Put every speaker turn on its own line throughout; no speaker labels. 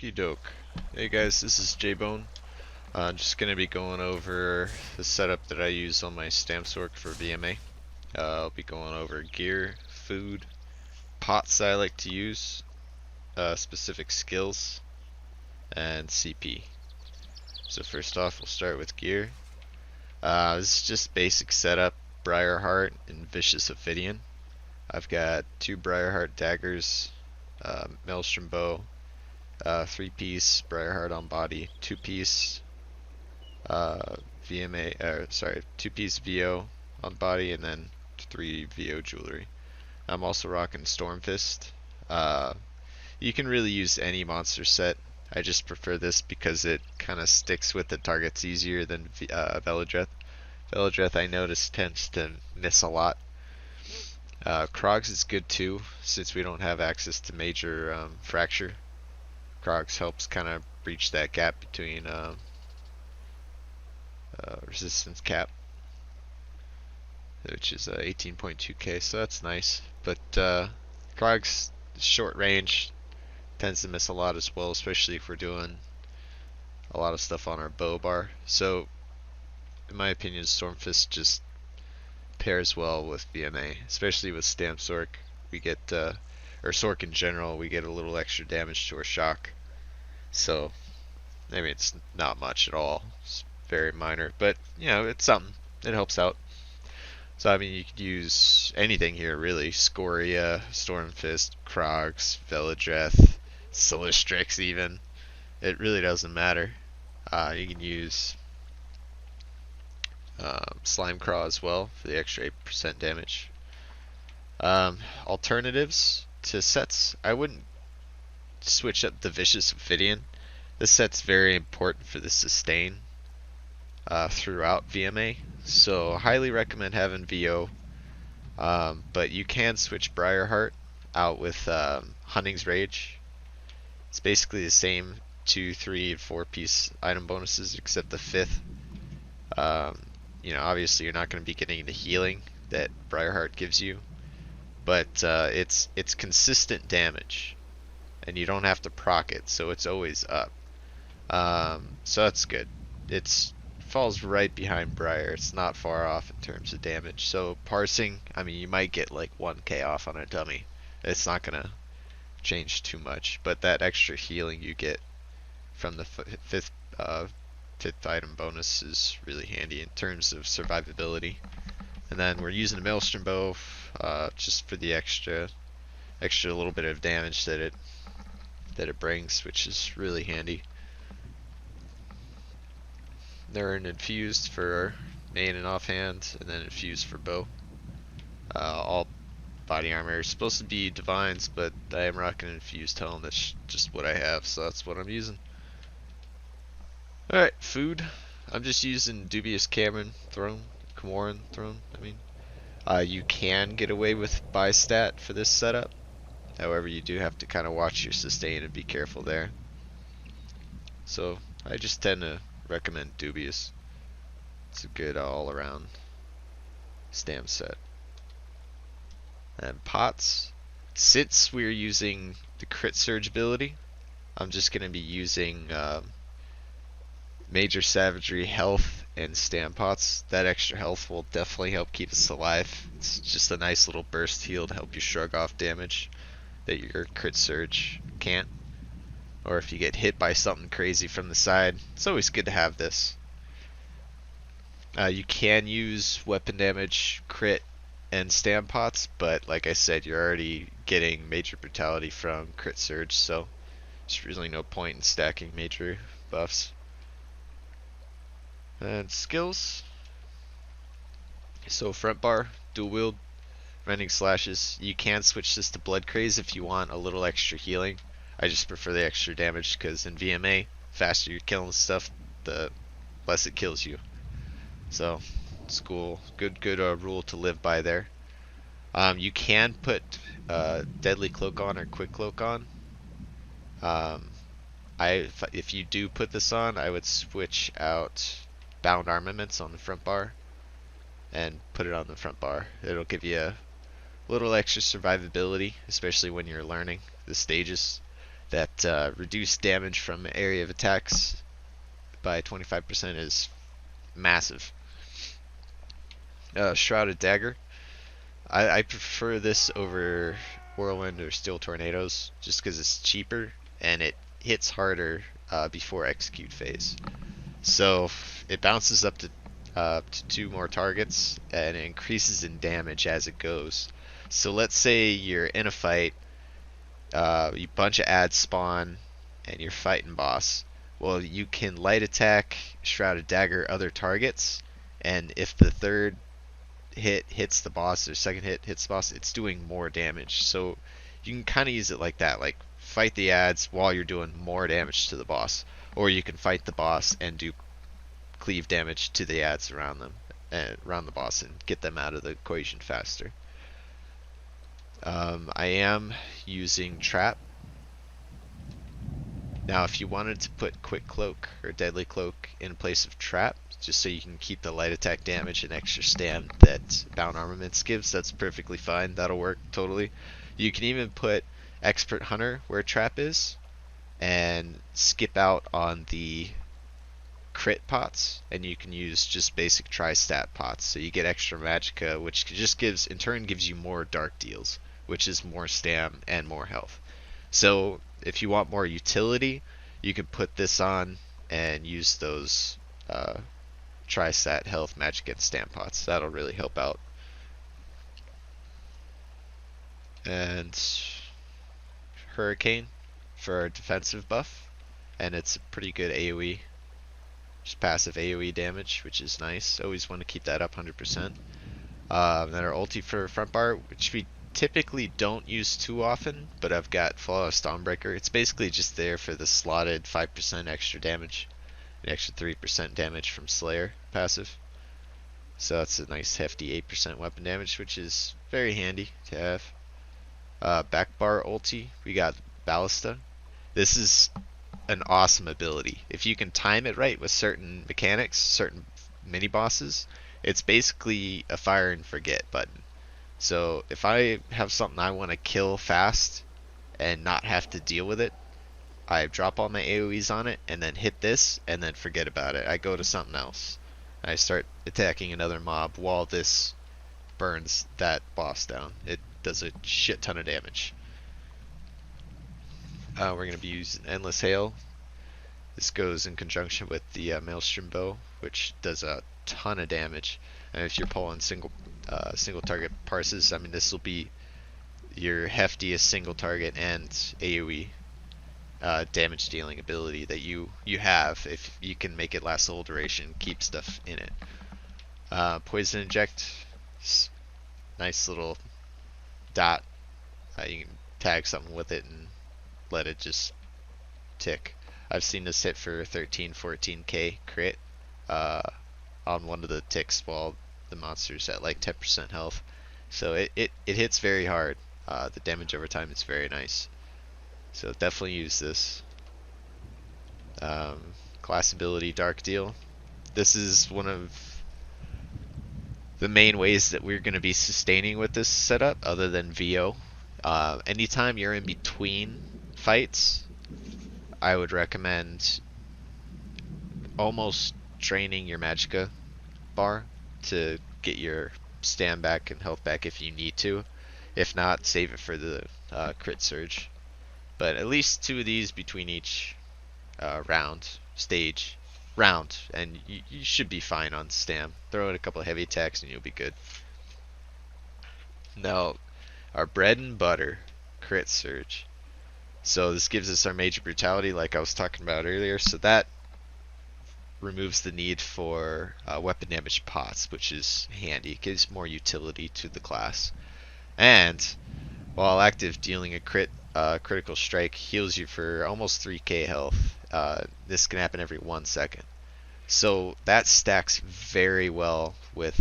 Okie doke. Hey guys, this is JBone. Just gonna be going over the setup that I use on my Stamsorc for vMA. I'll be going over gear, food, pots I like to use, specific skills, and CP. So first off, we'll start with gear. This is just basic setup, Briarheart and Vicious Ophidian. I've got two Briarheart daggers, Maelstrom bow, 3-piece Briarheart on body, 2-piece vMA, 2-piece VO on body, and then 3 VO jewelry. I'm also rocking Stormfist. Uh, you can really use any monster set. I just prefer this because it kind of sticks with the targets easier than Velodreth. Velodreth I noticed tends to miss a lot. Krogs is good too, since we don't have access to major fracture. Krogs helps kind of breach that gap between resistance cap, which is 18.2k, so that's nice. But Krogs short range tends to miss a lot as well, especially if we're doing a lot of stuff on our bow bar. So, in my opinion, Stormfist just pairs well with vMA, especially with Stamsorc. We get, or Sorc in general, we get a little extra damage to our shock. So, I mean, it's not much at all. It's very minor, but you know, it's something. It helps out. So I mean, you could use anything here really: Scoria, Stormfist, Krogs, Velodreth, Silistrix even. It really doesn't matter. You can use Slime Craw as well for the extra 8% damage. Alternatives to sets: I wouldn't switch up the Vicious Ophidian. This set's very important for the sustain throughout vMA, so highly recommend having VO. But you can switch Briarheart out with Hunting's Rage. It's basically the same 2, 3, and 4-piece item bonuses, except the 5th. You know, obviously you're not going to be getting the healing that Briarheart gives you, but it's consistent damage, and you don't have to proc it, so it's always up. So that's good. It falls right behind Briar. It's not far off in terms of damage. So parsing, I mean, you might get like 1k off on a dummy. It's not gonna change too much, but that extra healing you get from the fifth item bonus is really handy in terms of survivability. And then we're using a Maelstrom bow just for the extra little bit of damage that it brings, which is really handy. They're an infused for main and offhand, and then infused for bow. All body armor is supposed to be divines, but I am rocking an infused helm. That's just what I have, so that's what I'm using. Alright, food. I'm just using Dubious Camoran Throne. I mean. You can get away with buy stat for this setup. However, you do have to kind of watch your sustain and be careful there. So, I just tend to recommend Dubious. It's a good all-around stam set. And pots. Since we're using the crit surge ability, I'm just going to be using Major Savagery, health, and stam pots. That extra health will definitely help keep us alive. It's just a nice little burst heal to help you shrug off damage that your crit surge can't. Or if you get hit by something crazy from the side, it's always good to have this. You can use weapon damage, crit, and stam pots, but like I said, you're already getting major brutality from crit surge, so there's really no point in stacking major buffs. And skills. So front bar, dual wield, rending slashes. You can switch this to blood craze if you want a little extra healing. I just prefer the extra damage because in vMA, faster you're killing stuff, the less it kills you. So it's cool. Good rule to live by there. You can put Deadly Cloak on or Quick Cloak on. If you do put this on, I would switch out Bound Armaments on the front bar and put it on the front bar. It'll give you a little extra survivability, especially when you're learning the stages. that reduced damage from area of attacks by 25% is massive. Shrouded Dagger. I prefer this over Whirlwind or Steel Tornadoes just because it's cheaper and it hits harder before execute phase. So it bounces up to 2 more targets and it increases in damage as it goes. So let's say you're in a fight, you bunch of ads spawn, and you're fighting boss. Well, you can light attack, Shrouded Dagger other targets, and if the third hit hits the boss or second hit hits the boss, it's doing more damage. So you can kind of use it like that, like fight the ads while you're doing more damage to the boss, or you can fight the boss and do cleave damage to the ads around them, around the boss, and get them out of the equation faster. I am using Trap. Now, if you wanted to put Quick Cloak or Deadly Cloak in place of Trap, just so you can keep the light attack damage and extra stam that Bound Armaments gives, that's perfectly fine. That'll work totally. You can even put Expert Hunter where Trap is, and skip out on the crit pots, and you can use just basic tri-stat pots. So you get extra magicka, which just gives, in turn, gives you more dark deals, which is more stam and more health. So if you want more utility, you can put this on and use those tri-stat health magic and stam pots. That'll really help out. And Hurricane for our defensive buff, and it's a pretty good AoE, just passive AoE damage, which is nice. Always want to keep that up 100%. Then our ulti for front bar, which we typically don't use too often, but I've got Flawless Dawnbreaker. It's basically just there for the slotted 5% extra damage, an extra 3% damage from Slayer passive. So that's a nice hefty 8% weapon damage, which is very handy to have. Back bar ulti, we got Ballista. This is an awesome ability. If you can time it right with certain mechanics, certain mini bosses, it's basically a fire and forget button. So if I have something I want to kill fast and not have to deal with it, I drop all my AoEs on it and then hit this and then forget about it. I go to something else. I start attacking another mob while this burns that boss down. It does a shit ton of damage. We're going to be using Endless Hail. This goes in conjunction with the Maelstrom Bow, which does a ton of damage. And if you're pulling single target parses, I mean, this will be your heftiest single target and AoE damage dealing ability that you have if you can make it last the whole duration, keep stuff in it. Poison Inject, nice little dot. You can tag something with it and let it just tick. I've seen this hit for 13, 14k crit on one of the ticks while the monster's at like 10% health. So it hits very hard. The damage over time is very nice. So definitely use this. Class ability Dark Deal. This is one of the main ways that we're going to be sustaining with this setup other than VO. Anytime you're in between fights, I would recommend almost draining your magicka bar to get your stam back and health back if you need to. If not, save it for the crit surge. But at least 2 of these between each round, and you should be fine on stam. Throw in a couple of heavy attacks and you'll be good. Now, our bread and butter, crit surge. So this gives us our major brutality like I was talking about earlier. So that removes the need for weapon damage pots, which is handy. It gives more utility to the class. And while active, dealing a critical strike heals you for almost 3k health. This can happen every 1 second. So that stacks very well with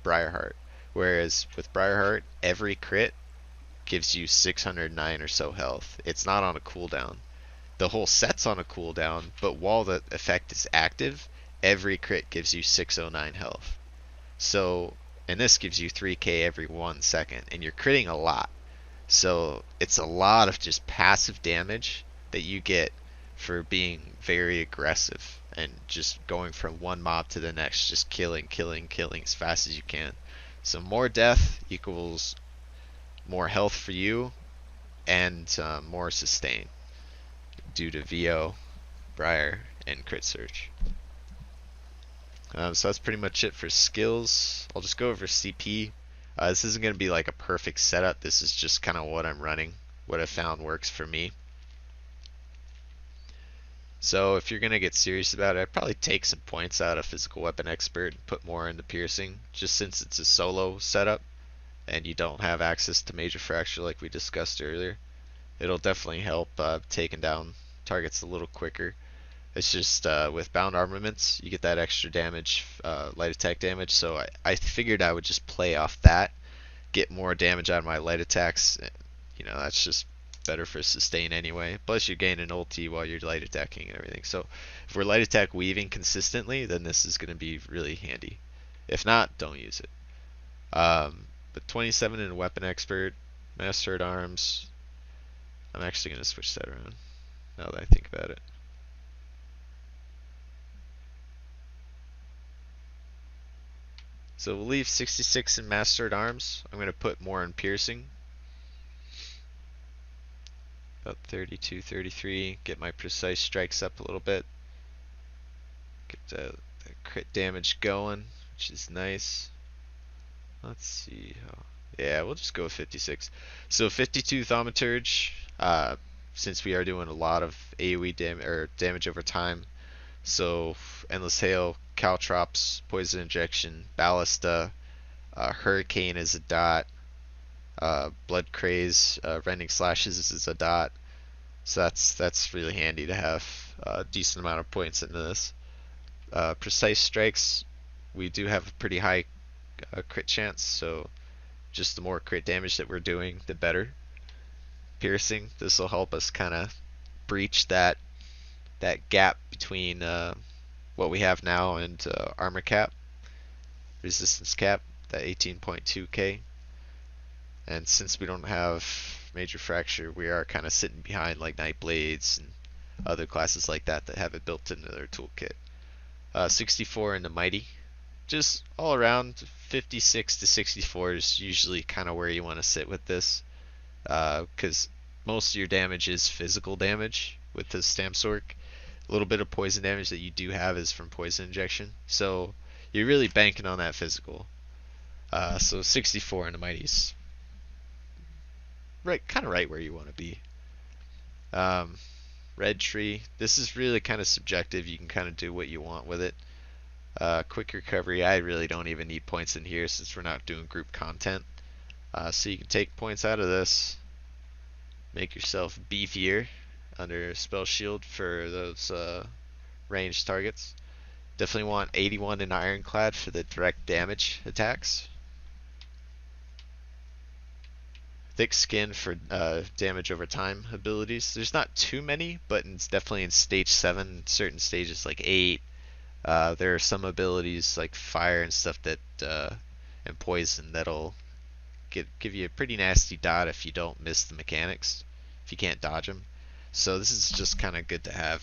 Briarheart. Whereas with Briarheart, every crit gives you 609 or so health. It's not on a cooldown. The whole set's on a cooldown, but while the effect is active, every crit gives you 609 health. So, and this gives you 3k every 1 second, and you're critting a lot. So it's a lot of just passive damage that you get for being very aggressive and just going from one mob to the next, just killing, killing, killing as fast as you can. So more death equals more health for you and more sustain due to VO, Briar, and Crit Surge. So that's pretty much it for skills. I'll just go over CP. This isn't going to be like a perfect setup. This is just kind of what I'm running, what I found works for me. So if you're going to get serious about it, I'd probably take some points out of Physical Weapon Expert and put more into Piercing, just since it's a solo setup and you don't have access to Major Fracture like we discussed earlier. It'll definitely help taking down targets a little quicker. It's just with bound armaments, you get that extra damage, light attack damage, so I figured I would just play off that, get more damage out of my light attacks. You know, that's just better for sustain anyway. Plus you gain an ulti while you're light attacking and everything. So if we're light attack weaving consistently, then this is going to be really handy. If not, don't use it. But 27 in Weapon Expert, Master at Arms. I'm actually going to switch that around now that I think about it. So we'll leave 66 in Master at Arms. I'm going to put more in Piercing. About 32, 33. Get my precise strikes up a little bit. Get the crit damage going, which is nice. Let's see. Yeah, we'll just go with 56. So 52 Thaumaturge. Since we are doing a lot of AoE damage over time. So Endless Hail, Caltrops, Poison Injection, Ballista, Hurricane is a dot, Blood Craze, Rending Slashes is a dot. So that's really handy to have a decent amount of points into this. Precise Strikes, we do have a pretty high crit chance, so just the more crit damage that we're doing, the better. Piercing, this will help us kind of breach that gap between what we have now and armor cap, resistance cap, that 18.2k. And since we don't have Major Fracture, we are kind of sitting behind like Nightblades and other classes like that that have it built into their toolkit. 64 in the Mighty. Just all around 56 to 64 is usually kind of where you want to sit with this, because most of your damage is physical damage with the Stamsorc. A little bit of poison damage that you do have is from poison injection, so you're really banking on that physical. So 64 in the Mighties, kind of right where you want to be. Red Tree, this is really kind of subjective. You can kind of do what you want with it. Quick recovery, I really don't even need points in here since we're not doing group content. So you can take points out of this, make yourself beefier under spell shield for those ranged targets. Definitely want 81 in Ironclad for the direct damage attacks. Thick Skin for damage over time abilities. There's not too many, but it's definitely in stage 7, certain stages like 8. There are some abilities like fire and stuff that and poison that'll give you a pretty nasty dot if you don't miss the mechanics, if you can't dodge them. So this is just kind of good to have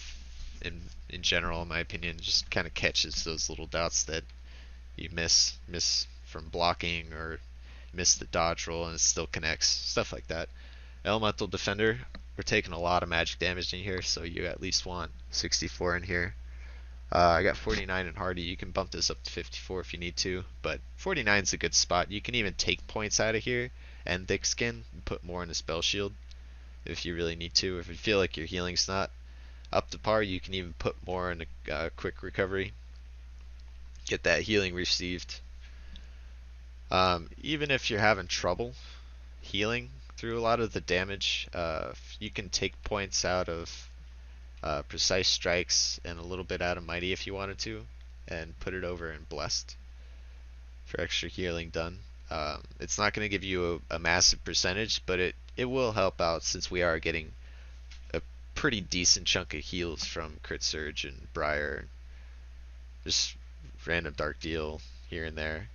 in general, in my opinion. Just kind of catches those little dots that you miss from blocking, or miss the dodge roll and it still connects, stuff like that. Elemental Defender, we're taking a lot of magic damage in here, so you at least want 64 in here. I got 49 in Hardy. You can bump this up to 54 if you need to, but 49 is a good spot. You can even take points out of here and Thick Skin and put more in the spell shield if you really need to. If you feel like your healing's not up to par, you can even put more in a quick recovery. Get that healing received. Even if you're having trouble healing through a lot of the damage, you can take points out of Precise Strikes and a little bit out of Mighty if you wanted to, and put it over in Blessed for extra healing done. It's not going to give you a massive percentage, but it will help out since we are getting a pretty decent chunk of heals from Crit Surge and Briar. Just random Dark Deal here and there.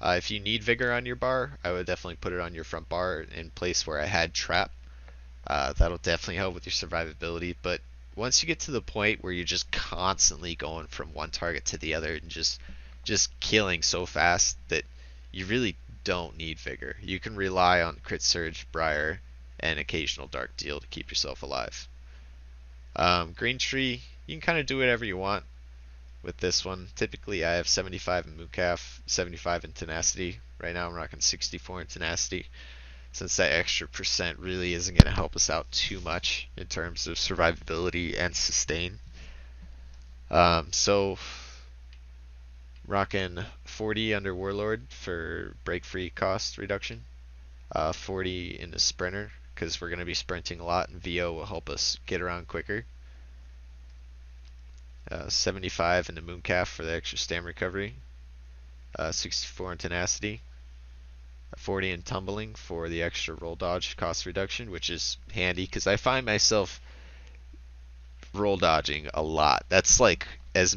If you need vigor on your bar, I would definitely put it on your front bar in place where I had trap. That'll definitely help with your survivability. But once you get to the point where you're just constantly going from one target to the other and just killing so fast that you really don't need vigor. You can rely on crit surge, briar, and occasional dark deal to keep yourself alive. Green tree, you can kind of do whatever you want with this one. Typically, I have 75 in Mooncalf, 75 in tenacity. Right now, I'm rocking 64 in tenacity, since that extra percent really isn't going to help us out too much in terms of survivability and sustain. So rocking 40 under Warlord for break free cost reduction, 40 in the Sprinter because we're going to be sprinting a lot and VO will help us get around quicker. 75 in the Mooncalf for the extra stam recovery, 64 in tenacity, 40 in tumbling for the extra roll dodge cost reduction, which is handy because I find myself roll dodging a lot. That's like as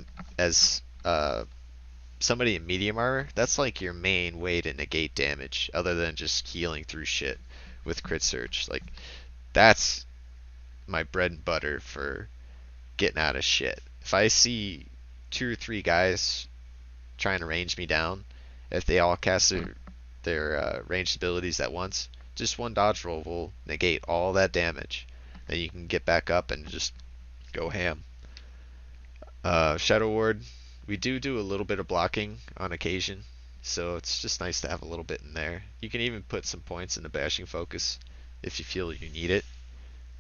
somebody in medium armor, that's like your main way to negate damage, other than just healing through shit with crit surge. Like that's my bread and butter for getting out of shit. If I see 2 or 3 guys trying to range me down, if they all cast their ranged abilities at once, just one dodge roll will negate all that damage. Then you can get back up and just go ham. Shadow Ward, we do a little bit of blocking on occasion, so it's just nice to have a little bit in there. You can even put some points in the bashing focus if you feel you need it,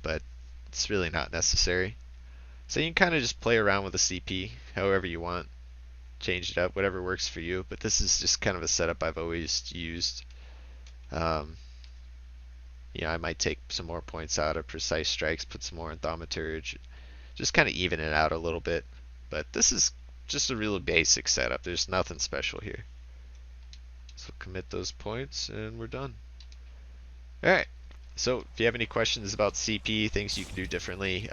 but it's really not necessary. So you can kind of just play around with the CP however you want, change it up, whatever works for you. But this is just kind of a setup I've always used. I might take some more points out of precise strikes, put some more in thaumaturge, just kind of even it out a little bit. But this is just a really basic setup. There's nothing special here. So commit those points and we're done. Alright, so if you have any questions about CP, things you can do differently,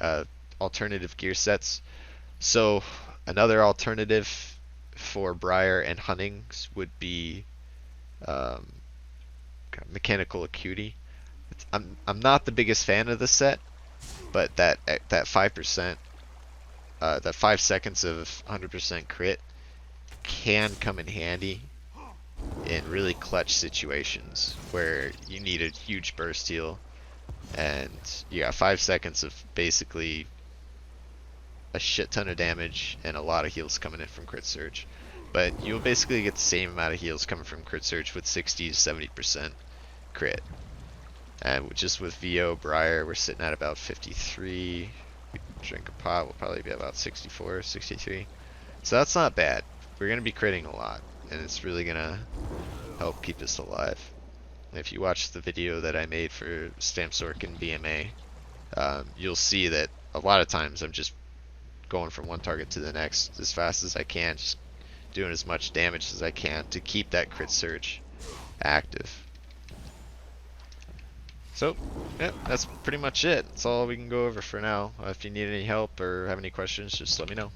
alternative gear sets. So another alternative for Briar and Huntings would be Mechanical Acuity. I'm not the biggest fan of the set, but that 5%, that 5 seconds of 100% crit can come in handy in really clutch situations where you need a huge burst heal and you got 5 seconds of basically a shit ton of damage and a lot of heals coming in from crit surge. But you'll basically get the same amount of heals coming from crit surge with 60 to 70% crit. And just with VO Briar, we're sitting at about 53. We drink a pot, we'll probably be about 64, 63. So that's not bad. We're going to be critting a lot, and it's really going to help keep us alive. And if you watch the video that I made for Stamsorc and vMA, you'll see that a lot of times I'm just going from one target to the next as fast as I can, just doing as much damage as I can to keep that crit surge active. So, yeah, that's pretty much it. That's all we can go over for now. If you need any help or have any questions, just let me know.